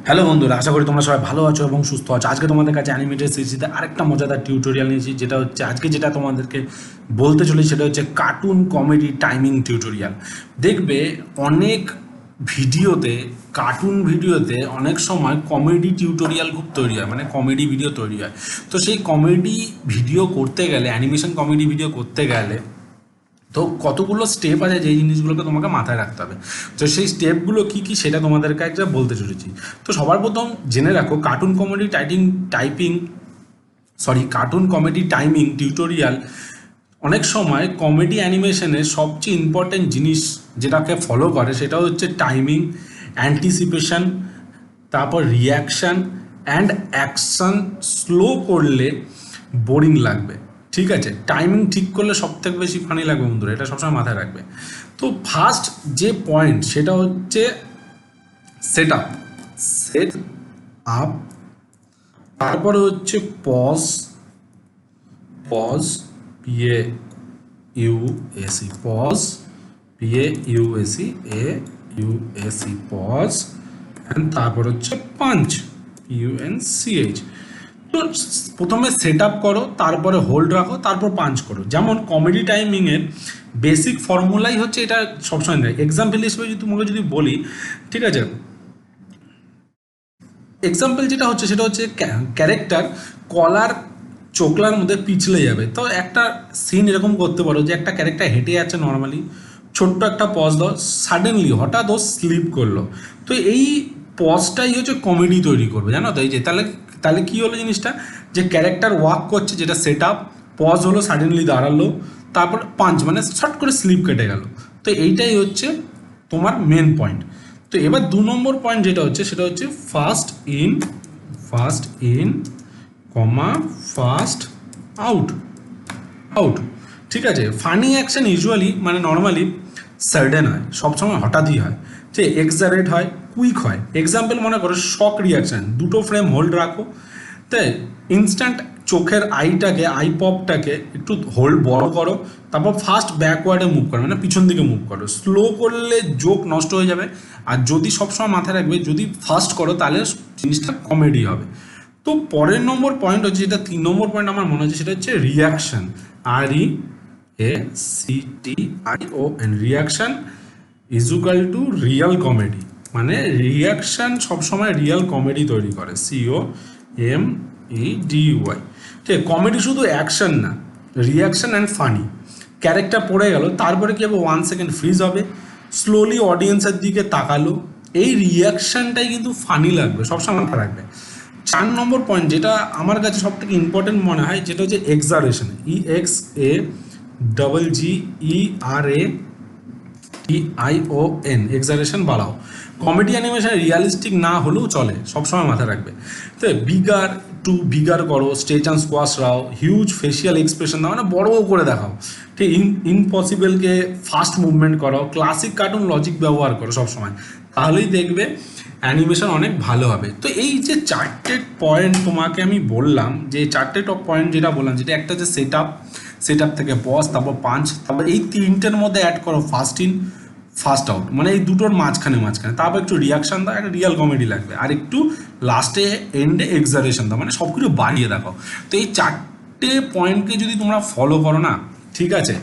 Hello বন্ধুরা, আশা করি তোমরা সবাই ভালো আছো এবং সুস্থ আছো। আজকে তোমাদের কাছে অ্যানিমেটেড সিরিজে আরেকটা মজাদার টিউটোরিয়াল নিয়েছি, যেটা হচ্ছে আজকে যেটা তোমাদেরকে বলতে চলেছি সেটা হচ্ছে কার্টুন কমেডি টাইমিং টিউটোরিয়াল। দেখবে অনেক ভিডিওতে, কার্টুন ভিডিওতে অনেক সময় কমেডি টিউটোরিয়াল খুব তৈরি হয়, মানে কমেডি ভিডিও তৈরি হয়। তো সেই কমেডি ভিডিও করতে গেলে, অ্যানিমেশন কমেডি ভিডিও করতে গেলে তো কতগুলো স্টেপ আছে যেই জিনিসগুলোকে তোমাকে মাথায় রাখতে হবে। তো সেই স্টেপগুলো কী কী সেটা তোমাদেরকে একটা বলতে চলেছি। তো সবার প্রথম জেনে রাখো, কার্টুন কমেডি টাইমিং টিউটোরিয়াল অনেক সময় কমেডি অ্যানিমেশনের সবচেয়ে ইম্পর্টেন্ট জিনিস যেটাকে ফলো করে সেটা হচ্ছে টাইমিং, অ্যান্টিসিপেশন, তারপর রিয়াকশান অ্যান্ড অ্যাকশান। স্লো করলে বোরিং লাগবে, ঠিক আছে? টাইমিং ঠিক করলে সব থেকে বেশি ফানি লাগবে বন্ধুরা, এটা সবসময় মাথায় রাখবে। তো ফার্স্ট যে পয়েন্ট সেটা হচ্ছে সেট আপ, তারপরে হচ্ছে pause, pause PA UAC, pause PA UAC এ ইউএসি, পজ, অ্যান্ড তারপর হচ্ছে পাঞ্চ, ইউএনসিএইচ। তো প্রথমে সেট আপ করো, তারপরে হোল্ড রাখো, তারপর পাঞ্চ করো। যেমন কমেডি টাইমিংয়ের বেসিক ফর্মুলাই হচ্ছে এটা, সবসময় দেয়। এক্সাম্পল হিসেবে যদি তোমাকে যদি বলি, ঠিক আছে, এক্সাম্পল যেটা হচ্ছে সেটা হচ্ছে ক্যারেক্টার কলার চোখলার মধ্যে পিছলে যাবে। তো একটা সিন এরকম করতে পারো যে একটা ক্যারেক্টার হেঁটে যাচ্ছে নর্মালি, ছোট্ট একটা পজ দাও, সাডেনলি হঠাৎ ও স্লিপ করলো। তো এই পজটাই হচ্ছে কমেডি তৈরি করবে, জানো তো? এই যে তাহলে তাহলে কী হলো জিনিসটা, যে ক্যারেক্টার ওয়াক করছে, যেটা সেট আপ, পজ হলো, সাডেনলি দাঁড়ালো, তারপর পাঞ্চ মানে শর্ট করে স্লিপ কেটে গেল। তো এইটাই হচ্ছে তোমার মেন পয়েন্ট। তো এবার 2 নম্বর পয়েন্ট যেটা হচ্ছে সেটা হচ্ছে first in comma first out, out, ঠিক আছে? ফানি অ্যাকশন ইউজুয়ালি মানে নর্মালি সাডেন হয়, সবসময় হঠাৎই হয়, ঠিক, এক্সারেট হয়, কুইক হয়। এক্সাম্পল মনে করো শক রিয়াকশান, 2 ফ্রেম হোল্ড রাখো, তাই ইনস্ট্যান্ট চোখের আই পপটাকে একটু হোল্ড বড় করো, তারপর ফার্স্ট ব্যাকওয়ার্ডে মুভ করো, মানে পিছন দিকে মুভ করো। স্লো করলে জোক নষ্ট হয়ে যাবে, আর যদি সবসময় মাথায় রাখবে যদি ফার্স্ট করো তাহলে জিনিসটা কমেডি হবে। তো পরের নম্বর পয়েন্ট হচ্ছে, যেটা 3 নম্বর পয়েন্ট আমার মনে হচ্ছে, সেটা হচ্ছে reaction, REACTION। Reaction is equal to real comedy, মানে রিয়াকশান সবসময় রিয়াল কমেডি তৈরি করে, COMEDY। ঠিক, কমেডি শুধু অ্যাকশন না, রিয়াকশান অ্যান্ড ফানি। ক্যারেক্টার পড়ে গেল, তারপরে কি হবে, 1 সেকেন্ড ফ্রিজ হবে, স্লোলি অডিয়েন্সের দিকে তাকালো, এই রিয়াকশানটাই কিন্তু ফানি লাগবে, সবসময় মাথায় রাখবে। 4 নম্বর পয়েন্ট যেটা আমার কাছে সব থেকে ইম্পর্টেন্ট মনে হয়, যেটা হচ্ছে এক্সারেশন, EXAGGERATION, এক্সারেশন বাড়াও। কমেডি অ্যানিমেশন রিয়ালিস্টিক না হলেও চলে, সবসময় মাথায় রাখবে। তো বিগার করো, stretch and squash Rao, huge facial expression দাও, মানে বড় করে দেখাও, ঠিক, ইম্পসিবলকে ফাস্ট মুভমেন্ট করো, ক্লাসিক কার্টুন লজিক ব্যবহার করো সবসময়, তাহলেই দেখবে অ্যানিমেশন অনেক ভালো হবে। তো এই যে 4টে পয়েন্ট তোমাকে আমি বললাম, যে 4টে টপ পয়েন্ট যেটা বললাম, যেটা একটা হচ্ছে সেট আপ থেকে পজ, তারপর পাঞ্চ, তারপর এই 3টের মধ্যে অ্যাড করো ফার্স্ট ইন ফার্স্ট আউট, মানে এই দুটোর মাঝখানে, তারপর একটু রিয়াকশান দাও, একটা রিয়াল কমেডি লাগবে, আর একটু লাস্টে এন্ডে এক্সারেশন দাও, মানে সব কিছু বাড়িয়ে দেখো। তো এই 4টে পয়েন্টকে যদি তোমরা ফলো করো না, ঠিক আছে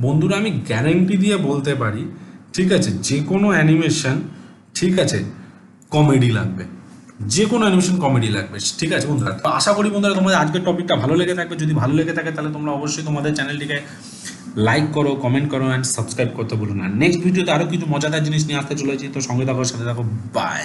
বন্ধুরা, আমি গ্যারেন্টি দিয়ে বলতে পারি, ঠিক আছে, যে কোনো অ্যানিমেশন, ঠিক আছে, কমেডি লাগবে, যে কোনো অ্যানিমেশন কমেডি লাগবে, ঠিক আছে বন্ধুরা? তো আশা করি বন্ধুরা তোমাদের আজকের টপিকটা ভালো লেগে থাকবে। যদি ভালো লেগে থাকে তাহলে তোমরা অবশ্যই তোমাদের চ্যানেলটিকে লাইক করো, কমেন্ট করো অ্যান্ড সাবস্ক্রাইব করতে ভুলো না। নেক্সট ভিডিওতে আরও কিছু মজাদার জিনিস নিয়ে আসতে চলেছি, তো সঙ্গে থাকো, সাথে থাকো, বাই।